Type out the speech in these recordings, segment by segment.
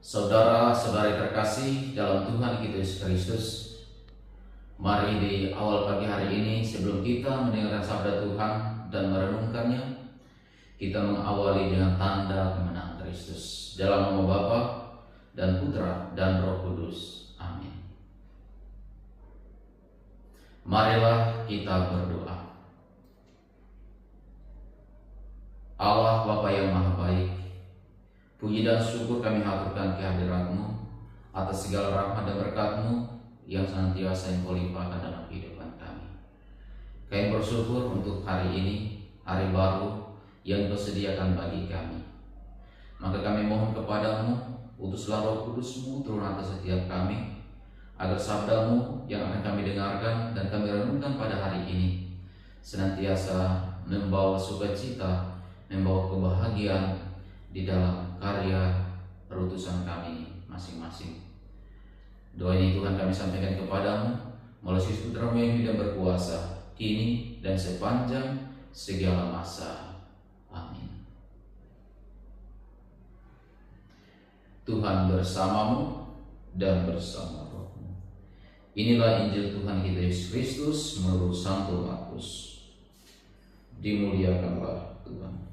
Saudara-saudari terkasih dalam Tuhan kita Yesus Kristus, mari di awal pagi hari ini sebelum kita mendengarkan sabda Tuhan dan merenungkannya, kita mengawali dengan tanda kemenangan Kristus. Dalam nama Bapa dan Putra dan Roh Kudus. Amin. Marilah kita berdoa. Allah Bapa yang Maha Baik, puji dan syukur kami haturkan kehadirat-Mu atas segala rahmat dan berkat-Mu yang senantiasa Engkau limpahkan dalam kehidupan kami. Kami bersyukur untuk hari ini, hari baru yang Engkau sediakan bagi kami. Maka kami mohon kepadamu, utuslah Roh Kudus-Mu turun atas setiap kami, agar sabda-Mu yang akan kami dengarkan dan kami renungkan pada hari ini senantiasa membawa sukacita, membawa kebahagiaan di dalam karya perutusan kami masing-masing. Doa ini Tuhan kami sampaikan kepadamu melalui Putra-Mu yang hidup dan berkuasa, kini dan sepanjang segala masa. Amin. Tuhan bersamamu dan bersama rohmu. Inilah Injil Tuhan kita Yesus Kristus menurut Santo Markus. Dimuliakanlah Tuhan.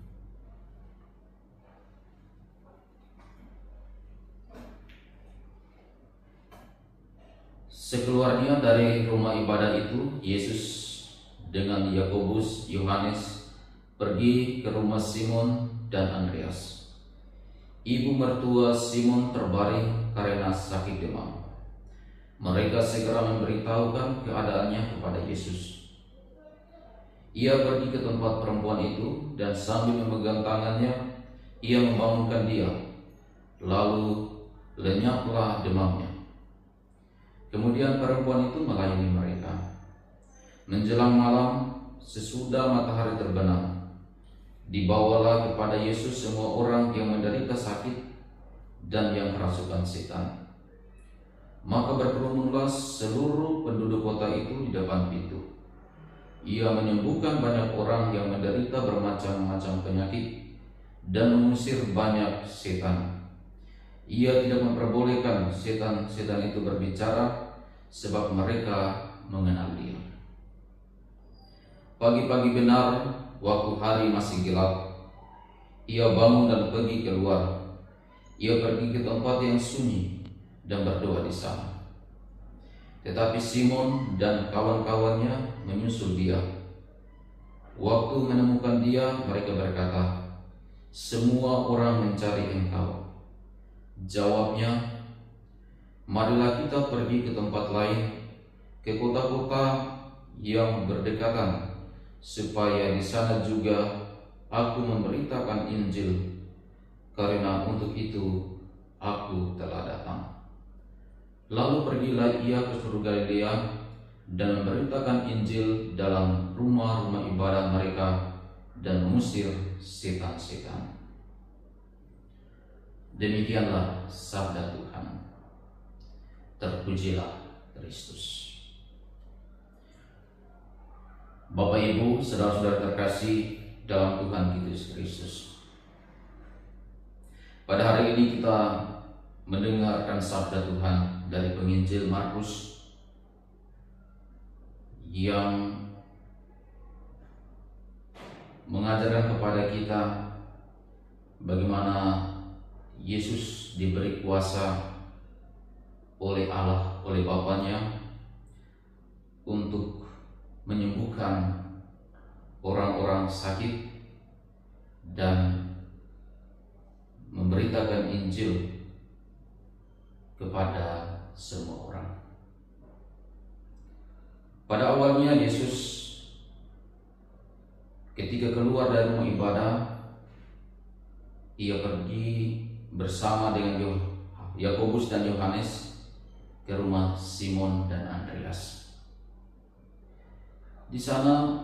Sekeluarnya dari rumah ibadah itu, Yesus dengan Yakobus, Yohanes pergi ke rumah Simon dan Andreas. Ibu mertua Simon terbaring karena sakit demam. Mereka segera memberitahukan keadaannya kepada Yesus. Ia pergi ke tempat perempuan itu dan sambil memegang tangannya, ia membangunkan dia. Lalu lenyaplah demamnya. Kemudian perempuan itu melayani mereka. Menjelang malam, sesudah matahari terbenam, dibawalah kepada Yesus semua orang yang menderita sakit dan yang kerasukan setan. Maka berkerumunlah seluruh penduduk kota itu di depan pintu. Ia menyembuhkan banyak orang yang menderita bermacam-macam penyakit dan mengusir banyak setan. Ia tidak memperbolehkan setan-setan itu berbicara, sebab mereka mengenal dia. Pagi-pagi benar, waktu hari masih gelap, ia bangun dan pergi keluar. Ia pergi ke tempat yang sunyi dan berdoa di sana. Tetapi Simon dan kawan-kawannya menyusul dia. Waktu menemukan dia, mereka berkata, "Semua orang mencari engkau." Jawabnya, "Marilah kita pergi ke tempat lain, ke kota-kota yang berdekatan, supaya di sana juga aku memberitakan Injil, karena untuk itu aku telah datang." Lalu pergilah ia ke seluruh Galilea dan memberitakan Injil dalam rumah-rumah ibadah mereka dan mengusir setan-setan. Demikianlah sabda Tuhan. Terpujilah Kristus. Bapak Ibu, saudara-saudara terkasih dalam Tuhan kita Yesus Kristus, pada hari ini kita mendengarkan sabda Tuhan dari penginjil Markus yang mengajarkan kepada kita bagaimana Yesus diberi kuasa oleh Allah, oleh Bapanya, untuk menyembuhkan orang-orang sakit dan memberitakan Injil kepada semua orang. Pada awalnya Yesus ketika keluar dari rumah ibadah, ia pergi bersama dengan Yakobus dan Yohanes ke rumah Simon dan Andreas. Di sana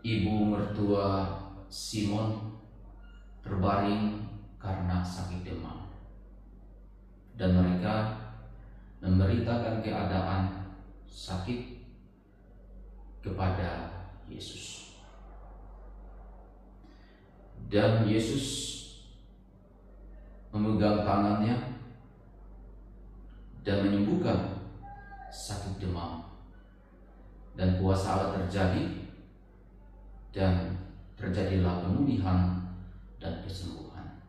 ibu mertua Simon terbaring karena sakit demam, dan mereka memberitakan keadaan sakit kepada Yesus. Dan Yesus memegang tangannya dan menyembuhkan sakit demam, dan kuasa Allah terjadi dan terjadilah pemulihan dan kesembuhan.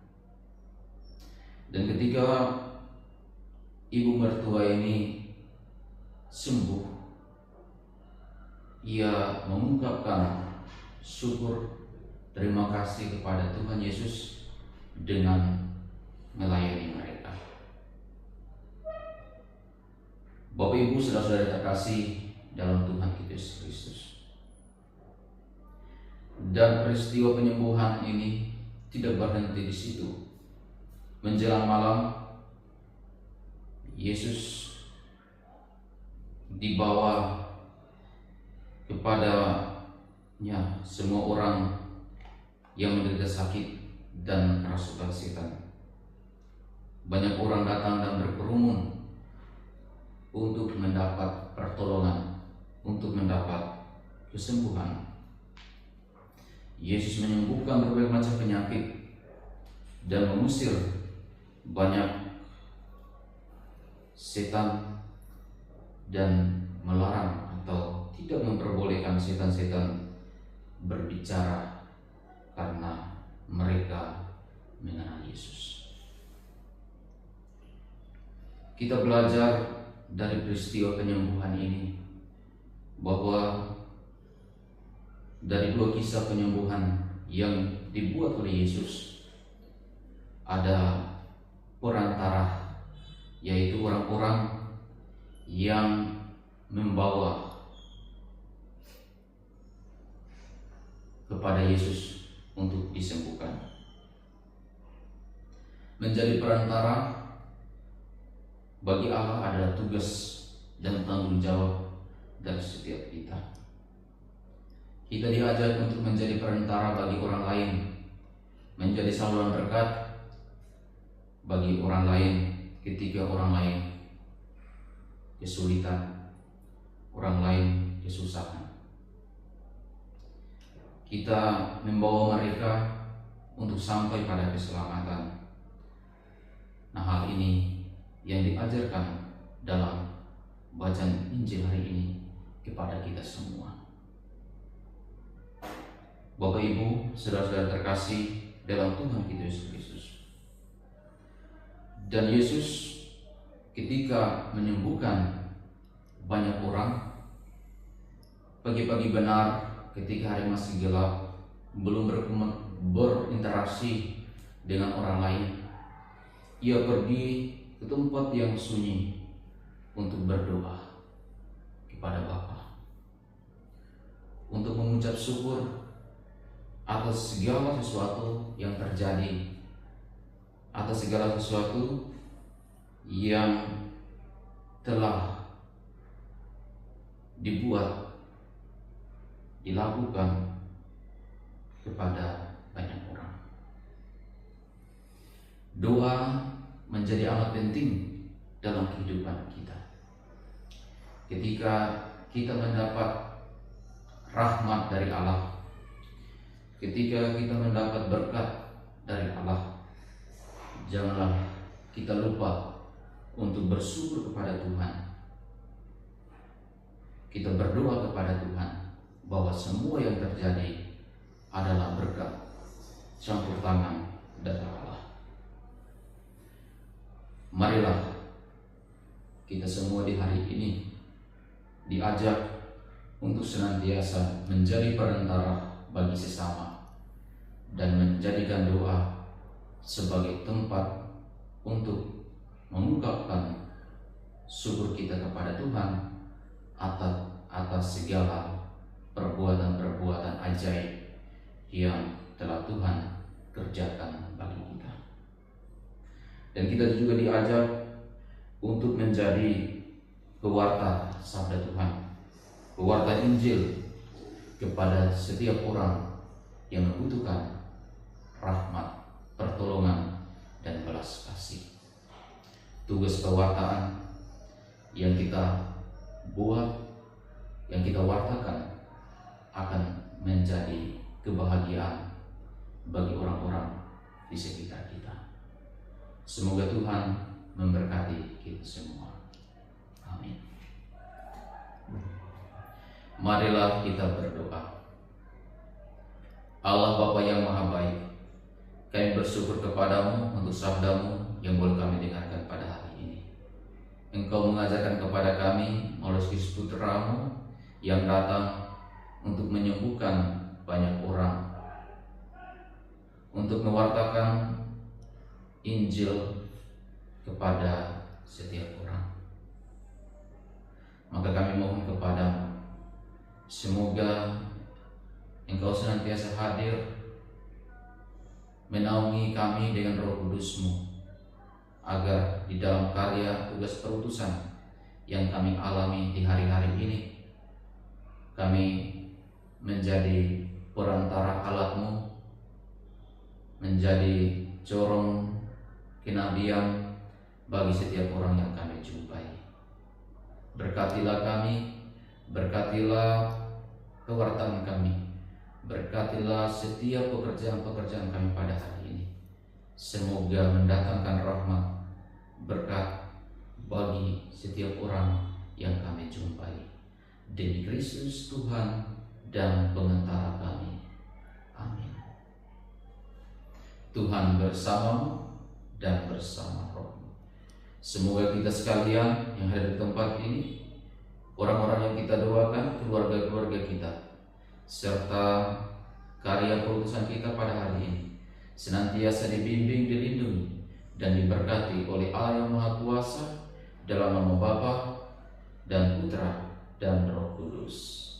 Dan ketika ibu mertua ini sembuh, ia mengungkapkan syukur terima kasih kepada Tuhan Yesus dengan melayani mereka. Bapak Ibu saudara-saudara terkasih dalam Tuhan kita Yesus Kristus, dan peristiwa penyembuhan ini tidak berhenti di situ. Menjelang malam, Yesus dibawa kepadanya semua orang yang menderita sakit dan kerasukan setan. Banyak orang datang dan berkerumun untuk mendapat pertolongan, untuk mendapat kesembuhan. Yesus menyembuhkan berbagai macam penyakit dan mengusir banyak setan dan melarang atau tidak memperbolehkan setan-setan berbicara karena mereka mengenal Yesus. Kita belajar dari peristiwa penyembuhan ini bahwa dari dua kisah penyembuhan yang dibuat oleh Yesus, ada perantara, yaitu orang-orang yang membawa kepada Yesus untuk disembuhkan. Menjadi perantara bagi Allah adalah tugas dan tanggung jawab dari setiap kita. Kita diajar untuk menjadi perantara bagi orang lain, menjadi saluran berkat bagi orang lain ketika orang lain kesulitan, orang lain kesusahan. Kita membawa mereka untuk sampai pada keselamatan. Nah, hal ini yang diajarkan dalam bacaan Injil hari ini kepada kita semua. Bapak Ibu, saudara-saudara terkasih dalam Tuhan kita Yesus Kristus. Dan Yesus ketika menyembuhkan banyak orang, pagi-pagi benar ketika hari masih gelap, belum berinteraksi dengan orang lain, ia pergi ke tempat yang sunyi untuk berdoa kepada Bapa, untuk mengucap syukur atas segala sesuatu yang terjadi, atas segala sesuatu yang telah dibuat, dilakukan kepada banyak orang. Doa menjadi amat penting dalam kehidupan kita. Ketika kita mendapat rahmat dari Allah, ketika kita mendapat berkat dari Allah, janganlah kita lupa untuk bersyukur kepada Tuhan. Kita berdoa kepada Tuhan bahwa semua yang terjadi adalah berkat campur tangan dari Allah. Marilah kita semua di hari ini diajak untuk senantiasa menjadi perantara bagi sesama dan menjadikan doa sebagai tempat untuk mengungkapkan syukur kita kepada Tuhan atas segala perbuatan-perbuatan ajaib yang telah Tuhan kerjakan bagi kita. Dan kita juga diajak untuk menjadi pewarta sabda Tuhan, pewarta Injil kepada setiap orang yang membutuhkan rahmat, pertolongan, dan belas kasih. Tugas pewartaan yang kita buat, yang kita wartakan akan menjadi kebahagiaan bagi orang-orang di sekitar kita. Semoga Tuhan memberkati kita semua. Amin. Marilah kita berdoa. Allah Bapa yang Maha Baik, kami bersyukur kepadamu untuk sabdamu yang boleh kami dengarkan pada hari ini. Engkau mengajarkan kepada kami melalui Kristus Putramu yang datang untuk menyembuhkan banyak orang, untuk mewartakan Injil kepada setiap orang. Maka kami mohon kepadamu, semoga Engkau senantiasa hadir menaungi kami dengan Roh Kudus-Mu, agar di dalam karya tugas perutusan yang kami alami di hari-hari ini, kami menjadi perantara Allah-Mu, menjadi corong kenabian bagi setiap orang yang kami jumpai. Berkatilah kami, berkatilah kewartaan kami, berkatilah setiap pekerjaan-pekerjaan kami pada hari ini. Semoga mendatangkan rahmat, berkat bagi setiap orang yang kami jumpai. Demi Kristus Tuhan dan pengantara kami. Amin. Tuhan bersamamu dan bersama rohmu. Semoga kita sekalian yang ada di tempat ini, orang-orang yang kita doakan, keluarga-keluarga kita, serta karya perutusan kita pada hari ini, senantiasa dibimbing, dilindungi, dan diberkati oleh Allah yang Maha Kuasa, dalam nama Bapa dan Putra dan Roh Kudus.